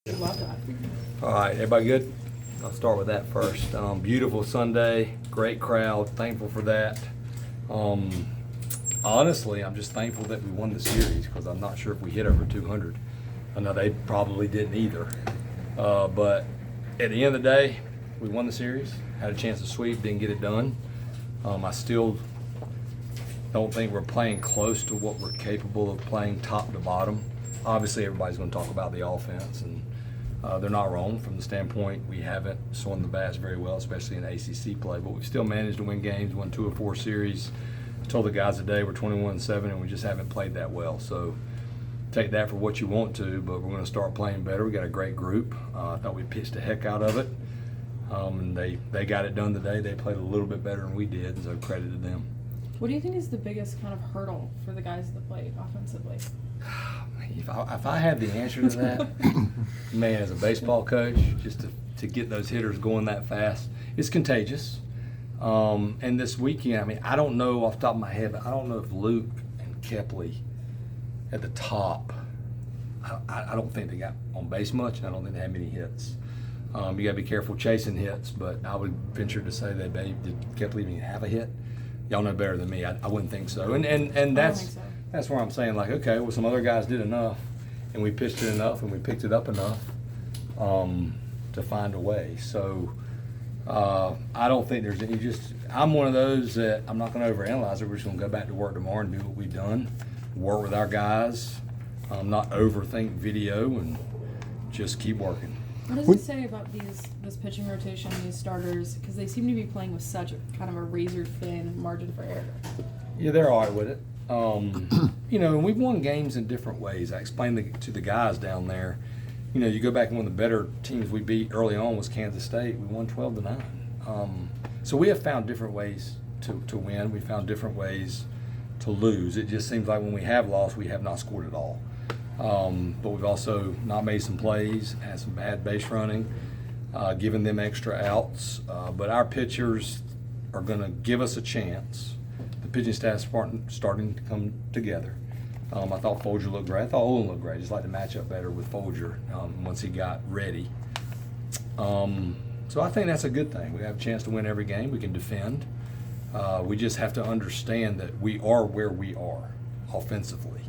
Love that. All right, everybody good? I'll start with that first. Beautiful Sunday, great crowd, thankful for that. Honestly, I'm just thankful that we won the series because I'm not sure if we hit over 200. I know they probably didn't either. But at the end of the day, we won the series, had a chance to sweep, didn't get it done. I still don't think we're playing close to what we're capable of playing top to bottom. Obviously, everybody's going to talk about the offense, and they're not wrong from the standpoint we haven't swung the bats very well, especially in ACC play, but we've still managed to win games, won 2 of 4 series. I told the guys today we're 21-7, and we just haven't played that well. So take that for what you want to, but we're going to start playing better. We got a great group. I thought we pitched the heck out of it, and they got it done today. They played a little bit better than we did, so credit to them. What do you think is the biggest kind of hurdle for the guys at the plate offensively? If I had the answer to that, man, as a baseball coach, just to get those hitters going that fast, it's contagious. And this weekend, I mean, I don't know off the top of my head, but I don't know if Luke and Kepley at the top, I don't think they got on base much, and I don't think they had many hits. You got to be careful chasing hits, but I would venture to say that did Kepley even have a hit? Y'all know better than me. I wouldn't think so. And I don't that's think so. That's where I'm saying, like, okay, well, some other guys did enough, and we pitched it enough, and we picked it up enough to find a way. So I don't think there's any I'm one of those that I'm not going to overanalyze it. We're just going to go back to work tomorrow and do what we've done, work with our guys, not overthink video, and just keep working. What does it say about this pitching rotation, these starters? Because they seem to be playing with such a kind of a razor-thin margin for error. Yeah, they're all right with it. And we've won games in different ways. I explained to the guys down there, you go back and one of the better teams we beat early on was Kansas State. We won 12-9. So we have found different ways to win. We found different ways to lose. It just seems like when we have lost, we have not scored at all. But we've also not made some plays, had some bad base running, given them extra outs. But our pitchers are going to give us a chance. Pitching staff's starting to come together. I thought Folger looked great. I thought Olin looked great. Just like to match up better with Folger once he got ready. So I think that's a good thing. We have a chance to win every game. We can defend. We just have to understand that we are where we are offensively,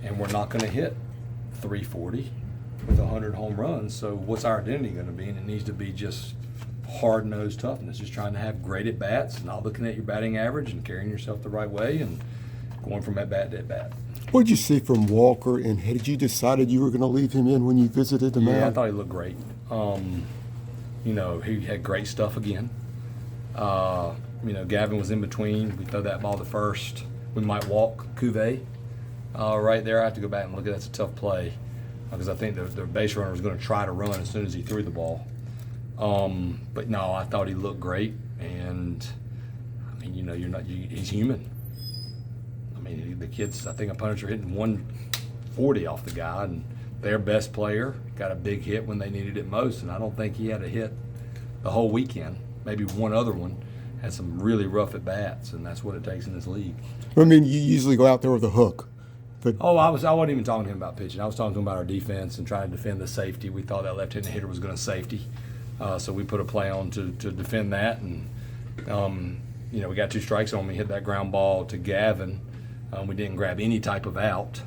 and we're not going to hit 340 with 100 home runs. So what's our identity going to be? And it needs to be just hard-nosed toughness, just trying to have great at-bats, not looking at your batting average and carrying yourself the right way and going from at-bat to at-bat. What did you see from Walker, and had you decided you were going to leave him in when you visited the mound? Yeah, I thought he looked great. He had great stuff again. Gavin was in between. We throw that ball to first. We might walk Cuvée right there. I have to go back and look at that's a tough play because I think the base runner was going to try to run as soon as he threw the ball. But no, I thought he looked great, and I mean, he's human. I mean, the kids, I think opponents are hitting 140 off the guy, and their best player got a big hit when they needed it most, and I don't think he had a hit the whole weekend. Maybe one other one had some really rough at bats, and that's what it takes in this league. I mean, you usually go out there with a hook. But I wasn't even talking to him about pitching. I was talking to him about our defense and trying to defend the safety. We thought that left-handed hitter was going to safety. So we put a play on to defend that, and we got 2 strikes on him. We hit that ground ball to Gavin. We didn't grab any type of out,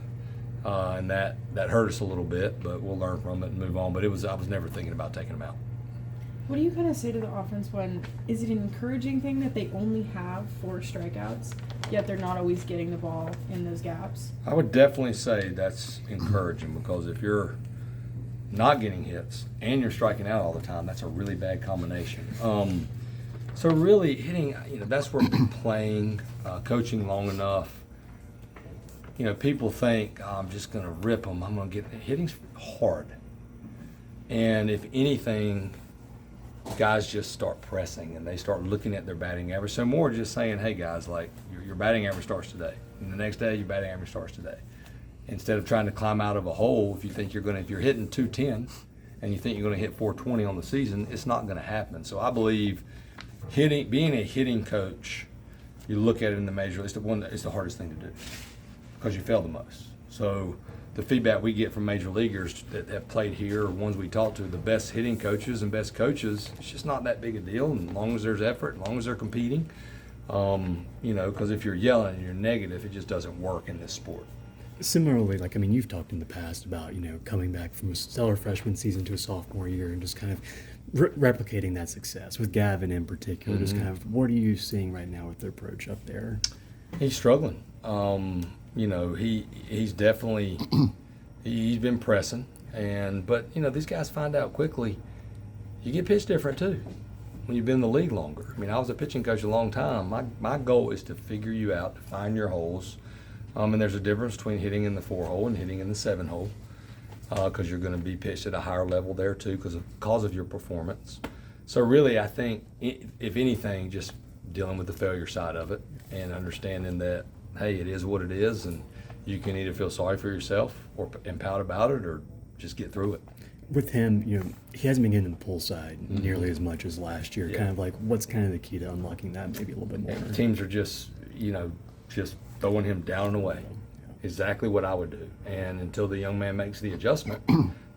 and that hurt us a little bit. But we'll learn from it and move on. But I was never thinking about taking him out. What do you kind of say to the offense is it an encouraging thing that they only have 4 strikeouts, yet they're not always getting the ball in those gaps? I would definitely say that's encouraging because if you're not getting hits and you're striking out all the time, that's a really bad combination. So really hitting, that's where we've been playing, coaching long enough. People think, I'm just going to rip them. I'm going to hitting's hard. And if anything, guys just start pressing and they start looking at their batting average. So more just saying, hey guys, like your batting average starts today. And the next day, your batting average starts today. Instead of trying to climb out of a hole, if you're hitting 210 and you think you're going to hit 420 on the season, it's not going to happen. So I believe being a hitting coach, you look at it in the major, it's the hardest thing to do because you fail the most. So the feedback we get from major leaguers that have played here, or ones we talk to, the best hitting coaches and best coaches, it's just not that big a deal. And as long as there's effort, as long as they're competing, you know, because if you're yelling and you're negative, it just doesn't work in this sport. Similarly, like, I mean, you've talked in the past about, you know, coming back from a stellar freshman season to a sophomore year and just kind of replicating that success with Gavin in particular. Just kind of, what are you seeing right now with their approach up there? He's struggling. You know, he's definitely he's been pressing, but you know, these guys find out quickly. You get pitched different too when you've been in the league longer. I mean, I was a pitching coach a long time. My goal is to figure you out, to find your holes, and there's a difference between hitting in the 4-hole and hitting in the 7-hole, because you're going to be pitched at a higher level there too because of your performance. So really, I think if anything, just dealing with the failure side of it and understanding that, hey, it is what it is, and you can either feel sorry for yourself and pout about it, or just get through it. With him, you know, he hasn't been getting the pull side nearly as much as last year. Yeah. Kind of like, what's kind of the key to unlocking that maybe a little bit more? And teams are just, you know, just throwing him down and away. Exactly what I would do. And until the young man makes the adjustment,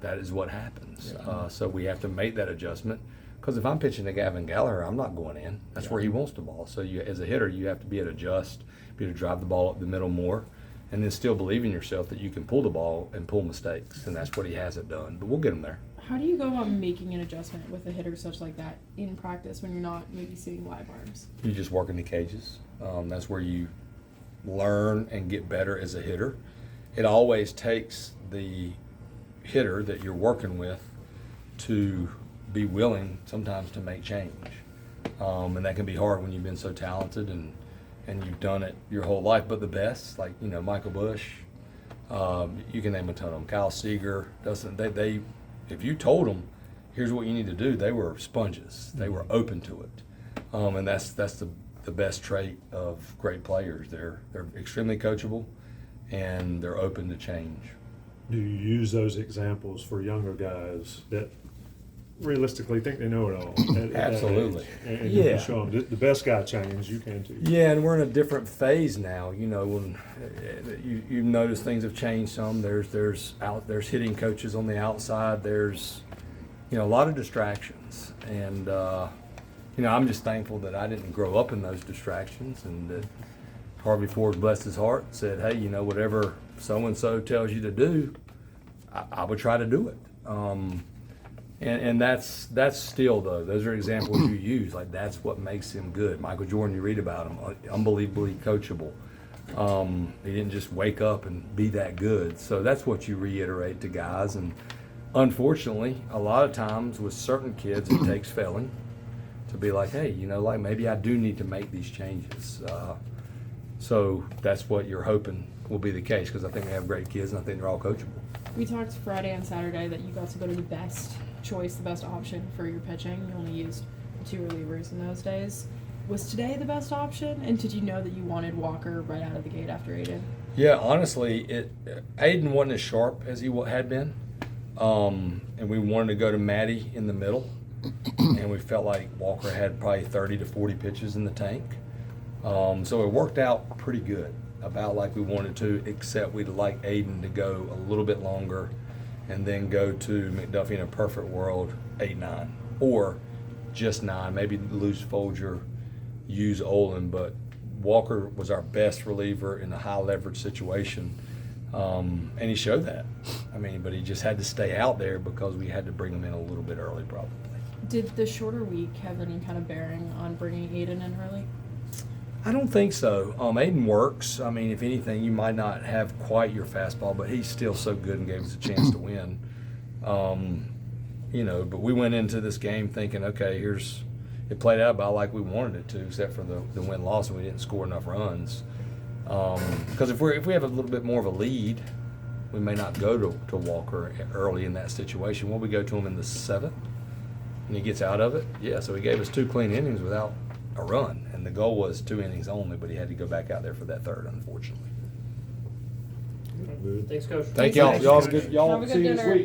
that is what happens. So we have to make that adjustment. Because if I'm pitching to Gavin Gallagher, I'm not going in. That's where he wants the ball. So you, as a hitter, you have to be able to adjust, be able to drive the ball up the middle more, and then still believe in yourself that you can pull the ball and pull mistakes. And that's what he hasn't done. But we'll get him there. How do you go about making an adjustment with a hitter such like that in practice when you're not maybe seeing live arms? You just work in the cages. That's where you learn and get better as a hitter. It always takes the hitter that you're working with to be willing sometimes to make change. And that can be hard when you've been so talented and you've done it your whole life. But the best, like, you know, Michael Bush, you can name a ton of them. Kyle Seager, they if you told them, here's what you need to do, they were sponges. They were open to it. And that's the best trait of great players. They're extremely coachable, and they're open to change. Do you use those examples for younger guys that realistically think they know it all? Absolutely. And you can show them the best guy changed, you can too. Yeah, and we're in a different phase now. You know, when you notice things have changed some. There's hitting coaches on the outside. There's, you know, a lot of distractions, and you know, I'm just thankful that I didn't grow up in those distractions, and that Harvey Forbes, blessed his heart, said, hey, you know, whatever so-and-so tells you to do, I would try to do it. And that's still, though, those are examples you use. Like, that's what makes him good. Michael Jordan, you read about him, unbelievably coachable. He didn't just wake up and be that good. So that's what you reiterate to guys. And unfortunately, a lot of times with certain kids, it takes failing to be like, hey, you know, like, maybe I do need to make these changes. So that's what you're hoping will be the case, because I think we have great kids and I think they're all coachable. We talked Friday and Saturday that you got to go to the best choice, the best option for your pitching. You only used 2 relievers in those days. Was today the best option? And did you know that you wanted Walker right out of the gate after Aiden? Yeah, honestly, Aiden wasn't as sharp as he had been, and we wanted to go to Matty in the middle, and we felt like Walker had probably 30 to 40 pitches in the tank. So it worked out pretty good, about like we wanted to, except we'd like Aiden to go a little bit longer and then go to McDuffie in a perfect world 8-9, or just 9, maybe lose Folger, use Olin, but Walker was our best reliever in a high leverage situation, and he showed that. I mean, but he just had to stay out there because we had to bring him in a little bit early probably. Did the shorter week have any kind of bearing on bringing Aiden in early? I don't think so. Aiden works. I mean, if anything, you might not have quite your fastball, but he's still so good and gave us a chance to win. You know, but we went into this game thinking, okay, it played out about like we wanted it to, except for the win-loss, and we didn't score enough runs. Because if we have a little bit more of a lead, we may not go to Walker early in that situation. Will we go to him in the 7th, and he gets out of it? Yeah, so he gave us 2 clean innings without a run, and the goal was 2 innings only, but he had to go back out there for that 3rd, unfortunately. Good. Thanks, Coach. Thank y'all. Coach. Y'all have a good Have a good see you this dinner. week.